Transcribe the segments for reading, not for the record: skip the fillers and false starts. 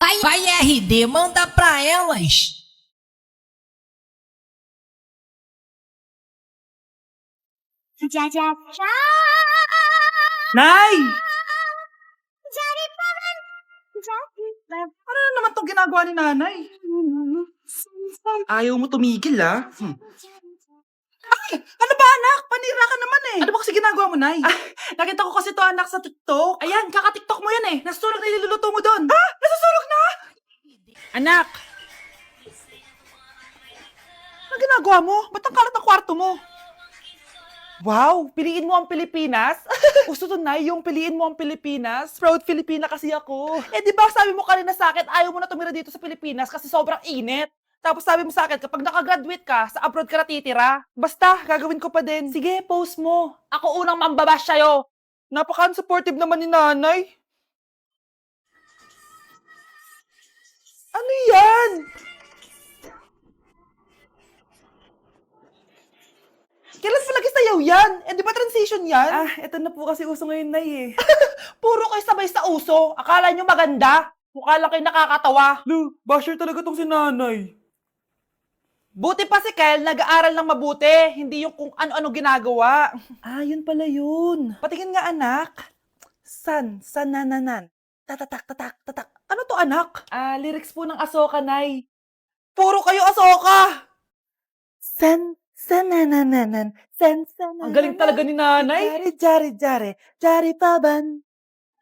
Vai RD, manda pra elas. जा जा जा Nay! जारी पवन जारी पवन Ano na naman tong ginagawa ni nanay? Ayaw mo tumigil, ah. Ay! Ano ba, anak? Panira ka naman eh. Ano ba kasi ginagawa mo, Nay? Nakita ko kasi to, anak, sa TikTok. Ayan, kaka-TikTok mo yan eh. Nasusunog na iluluto mo doon. Ha? Nasusunog na? Anak! Ano ginagawa mo? Ba't ang kalat ng kwarto mo? Wow, piliin mo ang Pilipinas? Gusto to, Nay, yung piliin mo ang Pilipinas? Proud Filipina kasi ako. Eh, di ba sabi mo kanina sa akin, ayaw mo na tumira dito sa Pilipinas kasi sobrang init. Tapos sabi mo sa akin, kapag nakagraduate ka, sa abroad ka natitira. Basta, gagawin ko pa din. Sige, post mo. Ako unang mambabash sa'yo. Napaka-unsupportive naman ni nanay. Ano yan? Kailan pa lagi sayaw yan? Eh, di ba transition yan? Ah, eto na po kasi uso ngayon, Nay eh. Puro kayo sabay sa uso. Akala nyo maganda? Mukha lang kayo nakakatawa. Lu, basher talaga tong si nanay. Buti pa si Kyle, nag-aaral ng mabuti. Hindi yung kung ano-ano ginagawa. Ah, yun pala yun. Patingin nga, anak. Sanananan. Tatatak, tatak, tatak. Ano to, anak? Ah, lyrics po ng Asoka, Nay. Puro kayo Asoka! Sanananan. Ang galing talaga ni nanay. Jari paban.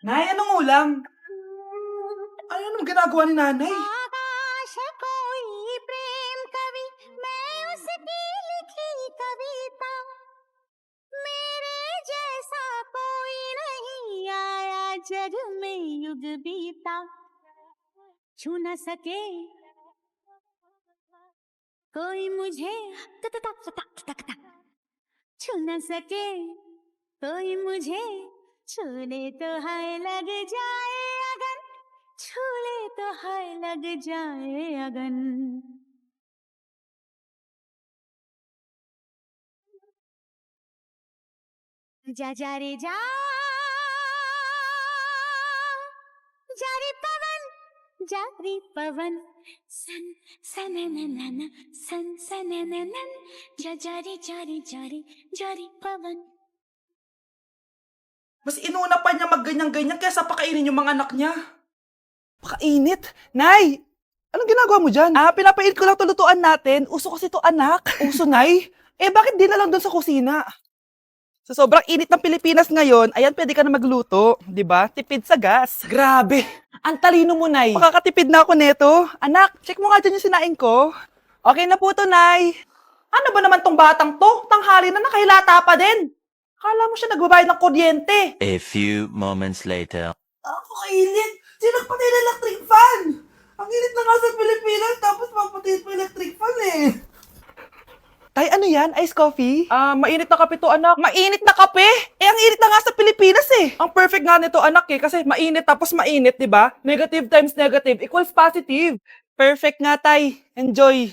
Nay, anong ulam? Ay, anong ginagawa ni nanay? आकाश कोई प्रेम कवि मैं उसकी लिखी कविता मेरे जैसा कोई नहीं आया जग में युग बीता छू न सके कोई मुझे तक तक तक तक तक छू न सके कोई मुझे छूले तो हाय लग जाए अगन छूले तो हाय लग जाए अगन जा जा रे जा जारी पवन सन सनननन सन सनननन जा जारी जारी जारी जारी पवन Mas inuna pa niya magganyan-ganyan kaysa pakainin yung mga anak niya. Pakainit? Nay! Anong ginagawa mo dyan? Ah, pinapainit ko lang tulutuan natin. Uso kasi to, anak. Uso, Nay? Eh, bakit di na lang doon sa kusina? Sa sobrang init ng Pilipinas ngayon, ayan, pwede ka na magluto. Di ba? Tipid sa gas. Grabe! Ang talino mo, Nay. Makakatipid na ako neto. Anak, check mo nga dyan yung sinaing ko. Okay na po to, Nay. Ano ba naman tong batang to? Tanghali na nakahilata pa din. Akala mo siya nagbabayad ng kuryente. A few moments later. Ako kainit. Sinagpatay na electric fan. Ang init na nga sa Pilipinas, tapos mapatay pa electric fan eh. Tay, ano yan? Ice coffee? Ah, mainit na kape to, anak. Mainit na kape? Eh, ang init na nga sa Pilipinas eh. Ang perfect nga nito, anak eh, kasi mainit tapos mainit, di ba? Negative times negative equals positive. Perfect nga, Tay. Enjoy.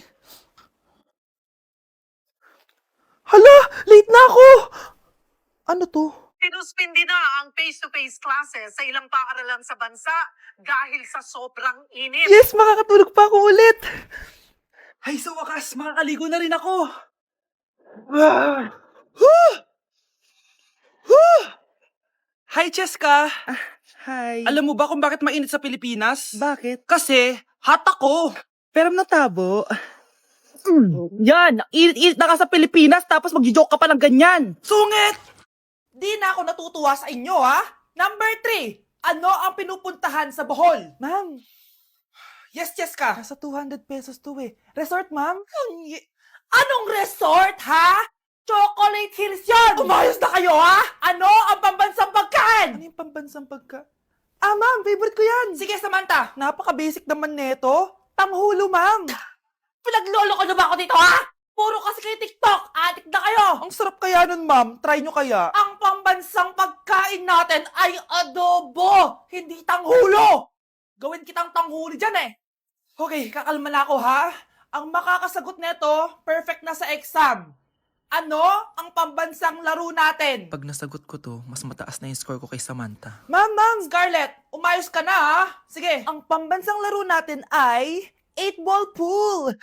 Hala, late na ako. Ano to? Sinuspindi na ang face-to-face classes sa ilang paaralan sa bansa dahil sa sobrang init. Yes, makakatulog pa ako ulit. Ay, sa wakas, makakaligo na rin ako. Hi, Cheska. Hi. Alam mo ba kung bakit mainit sa Pilipinas? Bakit? Kasi, hot ako. Pero natabo. Yan, init-init na ka sa Pilipinas tapos mag-joke ka pa ng ganyan. Sungit! Di na ako natutuwa sa inyo, ha? Number 3, ano ang pinupuntahan sa Bohol? Ma'am. Yes, Cheska. Nasa 200 pesos to eh. Resort, ma'am? Anong resort, ha? Chocolate Hills yun! Umayos na kayo, ha? Ano ang pambansang pagkain? Ano yung pambansang pagkain? Ah, ma'am, favorite ko yan. Sige, Samantha. Napaka-basic naman neto. Tanghulo, ma'am. Pinaglolo ko na ba ako dito, ha? Puro kasi kayo TikTok. Adik na kayo. Ang sarap kaya nun, ma'am. Try nyo kaya. Ang pambansang pagkain natin ay adobo, hindi tanghulo. Gawin kitang tanghuli dyan eh. Okay, kakalma na ako, ha? Ang makakasagot neto, perfect na sa exam. Ano ang pambansang laro natin? Pag nasagot ko to, mas mataas na yung score ko kay Samantha. Ma'am! Scarlett, umayos ka na ha? Sige. Ang pambansang laro natin ay 8-ball pool.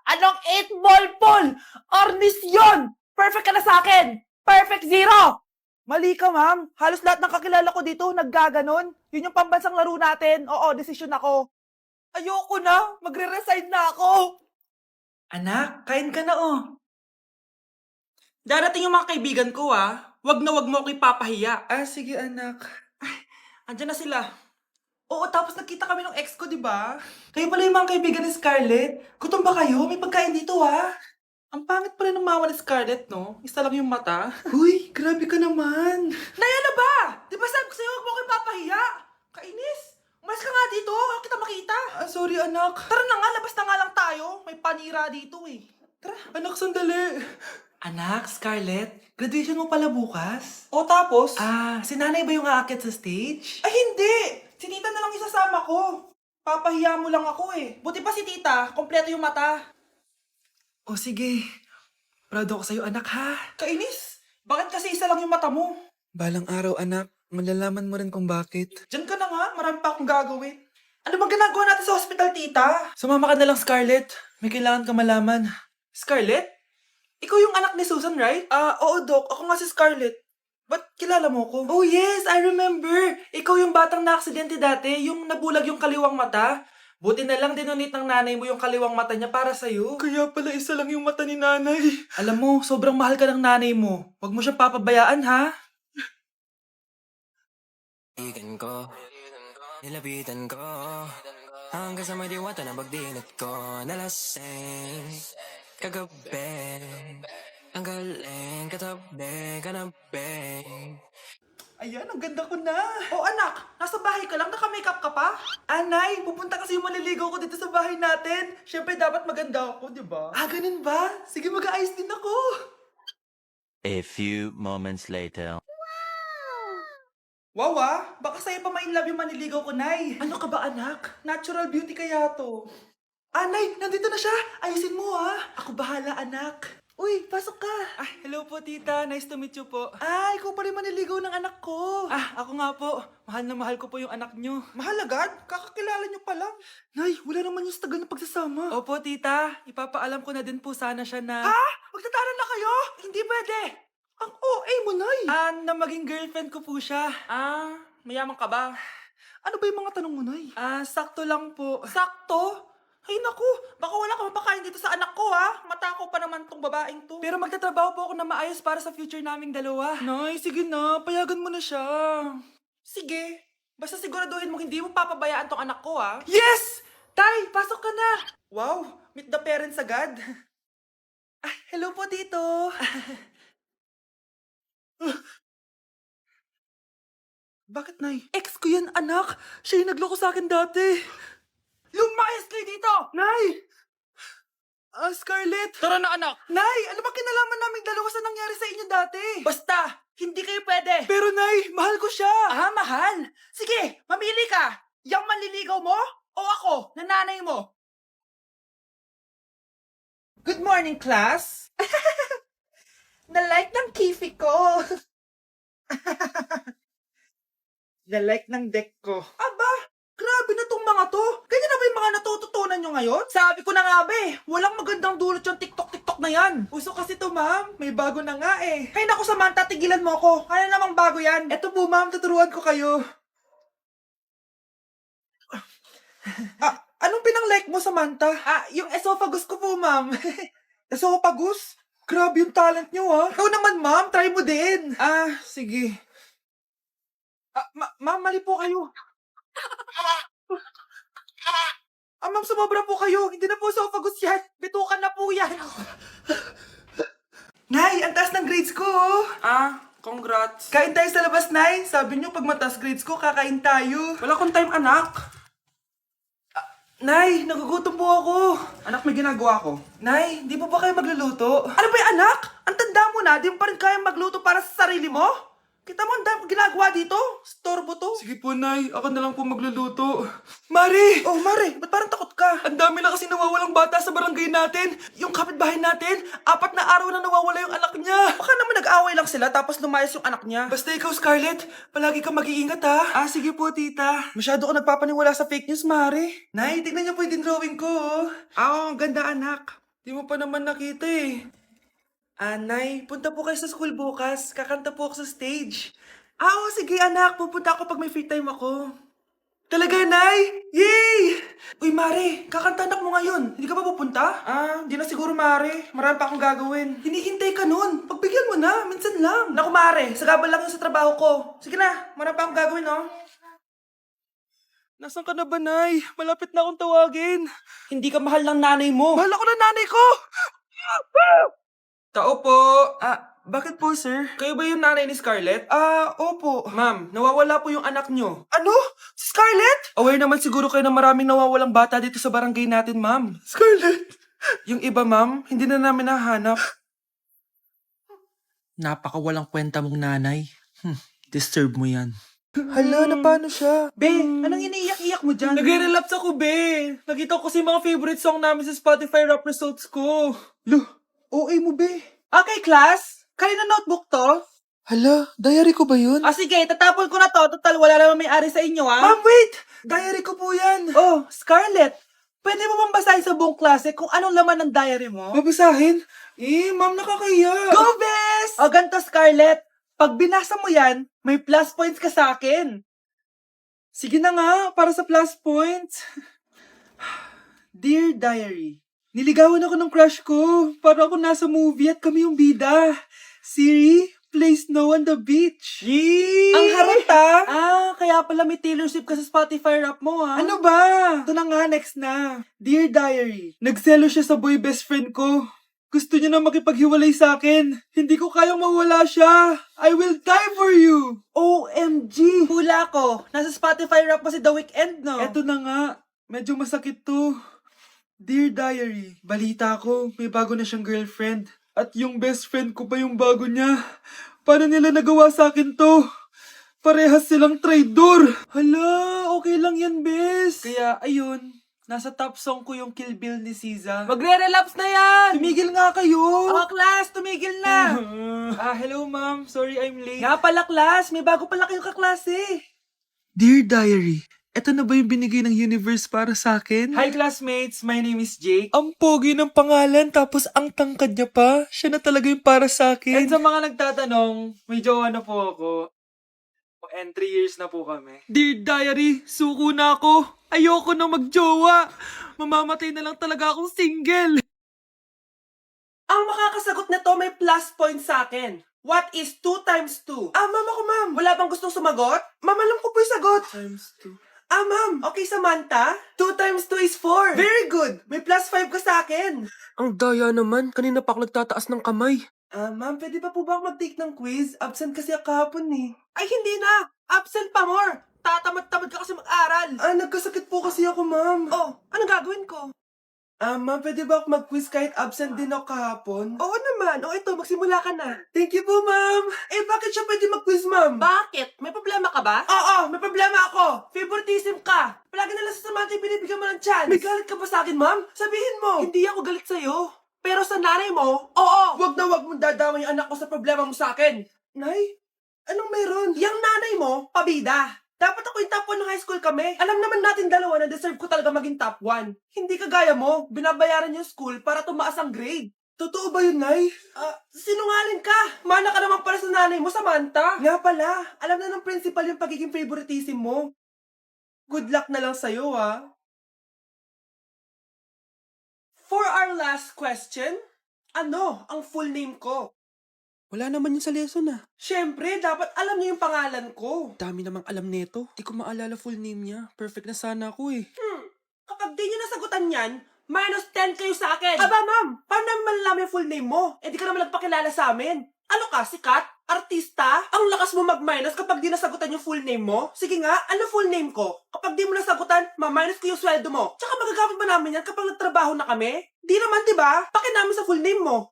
Anong 8-ball pool? Ornis yun! Perfect ka na sa akin! Perfect 0! Mali ka, ma'am. Halos lahat ng kakilala ko dito naggaganon. Yun yung pambansang laro natin. Oo, desisyon ako. Ayoko na. Magre-resign na ako. Anak, kain ka na oh. Darating yung mga kaibigan ko ah. Wag mo ako ipapahiya. Ah, sige anak. Ay, andyan na sila. Oo, tapos nagkita kami ng ex ko, di ba? Kayo pala yung mga kaibigan ni Scarlett. Gutom ba kayo? May pagkain dito ah. Ang pangit pa rin ng mama ni Scarlett, no? Isa lang yung mata. Uy, grabe ka naman. Naya na ba? Di ba sabi ko sa'yo, huwag mo ako ipapahiya? Kainis. Umalis ka nga dito. Huwag kita makita. Ah, sorry anak. Tara na nga, labas na nga lang tayo. May panira dito eh. Tara. Anak, sandali. Anak, Scarlett, graduation mo pala bukas? O tapos? Ah, si nanay ba yung aakyat sa stage? Ay, hindi! Si tita na lang isasama ko. Papahiya mo lang ako eh. Buti pa si tita, kompleto yung mata. O sige, proud ako sa'yo anak ha. Kainis, bakit kasi isa lang yung mata mo? Balang araw anak, malalaman mo rin kung bakit. Diyan ka na nga, marami pa akong gagawin. Ano bang ginagawa natin sa hospital tita? Sumama ka na lang Scarlett, may kailangan ka malaman. Scarlett? Ikaw yung anak ni Susan, right? Oo, Doc. Ako nga si Scarlett. Ba't kilala mo ko? Oh, yes! I remember! Ikaw yung batang na-aksidente dati, yung nabulag yung kaliwang mata. Buti na lang dinonate ng nanay mo yung kaliwang mata niya para sa'yo. Kaya pala isa lang yung mata ni nanay. Alam mo, sobrang mahal ka ng nanay mo. Huwag mo siyang papabayaan, ha? Igan ko, nilapitan ko, hanggang sa may diwata na pagdinat ko, nalasing, kagabi, ang galing, katabi. Ayan, ang ganda ko na. Oh anak, nasa bahay ka lang, naka-makeup ka pa? Anay, pupunta kasi yung maliligaw ko dito sa bahay natin. Siyempre dapat maganda ako, di ba? Ah, ganun ba? Sige, mag-aayos din ako. A few moments later. Wow ah, baka sa'yo pa ma-inlove yung maniligaw ko, Nay. Ano ka ba anak? Natural beauty kaya to. Ah, Nay, nandito na siya. Ayusin mo ah. Ako bahala anak. Uy, pasok ka. Ah, hello po tita. Nice to meet you po. Ah, ikaw pa rin maniligaw ng anak ko. Ah, ako nga po. Mahal na mahal ko po yung anak nyo. Mahal agad? Kakakilala nyo pa lang. Nay, wala naman yung tagal na pagsasama. Opo tita, ipapaalam ko na din po sana siya na... Ha? Magtatanan na kayo? Hindi pwede. Ang OA mo, Nay. Ah, na maging girlfriend ko po siya. Ah, mayaman ka ba? Ano ba yung mga tanong mo, Nay? Ah, sakto lang po. Sakto? Ay naku, baka wala ka mapakain dito sa anak ko ha. Matako pa naman tong babaeng to. Pero magtatrabaho po ako na maayos para sa future naming dalawa. Nay, sige na, payagan mo na siya. Sige, basta siguraduhin mo hindi mo papabayaan tong anak ko ha. Yes! Tay, pasok ka na. Wow, meet the parents agad. Ah, hello po tito. Bakit, Nay? Ex ko yan, anak. Siya yung nagloko sa akin dati. Lumayas kayo dito! Nay! Scarlett! Tara na, anak! Nay, ano ba kinalaman naming dalawa sa nangyari sa inyo dati? Basta, hindi kayo pwede. Pero, Nay, mahal ko siya. Ah, mahal? Sige, mamili ka. Yang manliligaw mo o ako, na nanay mo? Good morning, class. Na-like ng kifi ko. Na-like ng deck ko. Aba! Grabe na tong mga to. Ganyan na ba yung mga natututunan nyo ngayon? Sabi ko na nga ba walang magandang dulot yung TikTok na yan. Uso kasi to ma'am, may bago na nga eh. Hay naku Samantha, tigilan mo ako. Ano namang bago yan? Eto po ma'am, tuturuan ko kayo. Anong pinang-like mo Samantha? Yung esophagus ko po ma'am. Esophagus? Grabe yung talent nyo ha. Ikaw naman ma'am, try mo din. Sige. Ma'am, mali po kayo. Ma'am, sumobra po kayo. Hindi na po esophagus yan. Bitukan na po yan. Nay, ang taas ng grades ko. Congrats. Kain tayo sa labas, Nay. Sabi niyo, pag mataas grades ko, kakain tayo. Wala akong time, anak. Nay, nagugutom po ako. Anak, may ginagawa ko. Nay, di po ba kayo magluluto? Ano ba yung anak? Ang tanda mo na, di mo pa rin kaya magluto para sa sarili mo? Kita mo, ang dami ginagawa dito. Storbo to. Sige po, Nay. Ako na lang po magluluto. Mari! Oh, Mari. Ba't parang takot ka? Ang dami na kasi nawawalang bata sa barangay natin. Yung kapitbahay natin, 4 na araw na nawawala yung anak niya. Baka naman nag-away lang sila tapos lumayas yung anak niya. Basta ikaw, Scarlett, palagi kang mag-iingat ha. Sige po, tita. Masyado ka nagpapaniwala sa fake news, Mari. Nay, tignan niyo po yung drawing ko. Ang ganda, anak. Di mo pa naman nakita eh. Nay, punta po kayo sa school bukas. Kakanta po ako sa stage. Oo, sige anak. Pupunta ako pag may free time ako. Talaga, Nay? Yay! Uy, Mare, kakanta anak mo ngayon. Hindi ka ba pupunta? Hindi na siguro, Mare. Marami pa akong gagawin. Hinihintay ka nun. Pagbigyan mo na. Minsan lang. Naku, Mare. Sagabal lang yun sa trabaho ko. Sige na. Marami pa akong gagawin, no? Nasaan ka na ba, Nay? Malapit na akong tawagin. Hindi ka mahal ng nanay mo. Mahal ako ng nanay ko! Tao po. Bakit po, sir? Kayo ba yung nanay ni Scarlett? Opo. Ma'am, nawawala po yung anak nyo. Ano? Si Scarlett? Aware naman siguro kayo na maraming nawawalang bata dito sa barangay natin, ma'am. Scarlett? Yung iba, ma'am, hindi na namin nahanap. Napakawalang kwenta mong nanay. Disturb mo yan. Hala, na paano siya? Be, anong iniiyak-iyak mo dyan? Nagre-relapse ako, Be. Nakita ko kasi mga favorite song namin sa Spotify rap results ko. OA mo, Be. Okay, class. Kanina notebook to? Hala, diary ko ba yun? Sige, tatapon ko na to. Total, wala naman may-ari sa inyo, ha? Ma'am, wait! Diary ko po yan. Oh, Scarlett. Pwede mo bang basahin sa buong klase kung anong laman ng diary mo? Babasahin? Ma'am, nakakahiya. Go, Bes! O, ganito, Scarlett. Pag binasa mo yan, may plus points ka sa akin. Sige na nga, para sa plus points. Dear Diary, niligawan ako ng crush ko. Para ako nasa movie at kami yung bida. Siri, play Snow on the Beach. Yee! Ang harap kaya pala may Taylor Swift ka sa Spotify rap mo ha. Ano ba? Ito na nga, next na. Dear Diary, nagselo siya sa boy best friend ko. Gusto niya na makipaghiwalay sa akin. Hindi ko kayang mawala siya. I will die for you. OMG! Hula ko. Nasa Spotify rap pa si The Weeknd, no? Eto na nga. Medyo masakit to. Dear Diary, balita ko, may bago na siyang girlfriend. At yung best friend ko pa yung bago niya. Paano nila nagawa sa akin to? Parehas silang traidor. Hala, okay lang yan, bes. Kaya, ayun. Nasa top song ko yung Kill Bill ni SZA. Magre-relapse na yan! Tumigil nga kayo! Class, tumigil na! Hello ma'am. Sorry I'm late. Nga pala, class. May bago pala kayong kaklase. Dear Diary, eto na ba yung binigay ng universe para sa akin? Hi classmates, my name is Jake. Ang pogi ng pangalan tapos ang tangkad niya pa. Siya na talaga yung para sa akin. And sa mga nagtatanong, may jowa na po ako. And 3 years na po kami. Dear Diary, suko na ako. Ayoko na magjowa. Mamamatay na lang talaga akong single. Ang makakasagot na to may plus point sa akin. What is 2 times 2? Ma'am ako, ma'am. Wala bang gustong sumagot? Ma'am, alam ko po yung sagot. Times 2. Ma'am. Okay, Samantha. 2 times 2 is 4. Very good. May plus 5 ka sa akin. Ang daya naman. Kanina pa ako nagtataas ng kamay. Ma'am, pwede pa po ba ako mag-take ng quiz? Absent kasi ako kahapon eh. Ay, hindi na! Absent pa more! Tatamad-tamad ka kasi mag-aral. Nagkasakit po kasi ako, ma'am. Oh, anong gagawin ko? Ma'am, pwede ba ako mag-quiz kahit absent din ako kahapon? Oo naman. Ito, magsimula ka na. Thank you po, ma'am. Bakit siya pwede mag-quiz, ma'am? Bakit? May problema ka ba? Oo, may problema ako. Favoritism ka. Palagi na lang sa Samantha binibigyan mo ng chance. May galit ka ba sa akin, ma'am? Sabihin mo. Hindi ako galit sa'yo. Pero sa nanay mo, oo. Wag na wag mong dadama yung anak ko sa problema mo sa akin. Nay, anong meron? Yang nanay mo, pabida. Dapat ako yung top 1 ng high school kami. Alam naman natin dalawa na deserve ko talaga maging top 1. Hindi kagaya mo, binabayaran yung school para tumaas ang grade. Totoo ba yun, Nay? Sinungaling ka. Mana ka naman para sa nanay mo, Samantha. Nga pala, alam na ng principal yung pagiging favoritism mo. Good luck na lang sa'yo, ha? For our last question, ano ang full name ko? Wala naman yun sa lesson Siyempre, dapat alam niyo yung pangalan ko. Dami namang alam nito. Di ko maalala full name niya. Perfect na sana ako eh. Kapag di niyo nasagutan yan, minus 10 kayo sa akin. Aba ma'am, paano namin malalaman yung full name mo? Di ka naman nagpakilala sa amin. Ano ka, sikat? Artista? Ang lakas mo mag-minus kapag di nasagutan yung full name mo? Sige nga, ano full name ko? Kapag di mo nasagutan, ma-minus ko yung sweldo mo. Tsaka magagamit ba namin yan kapag nagtrabaho na kami? Di naman, diba? Paki namin sa full name mo.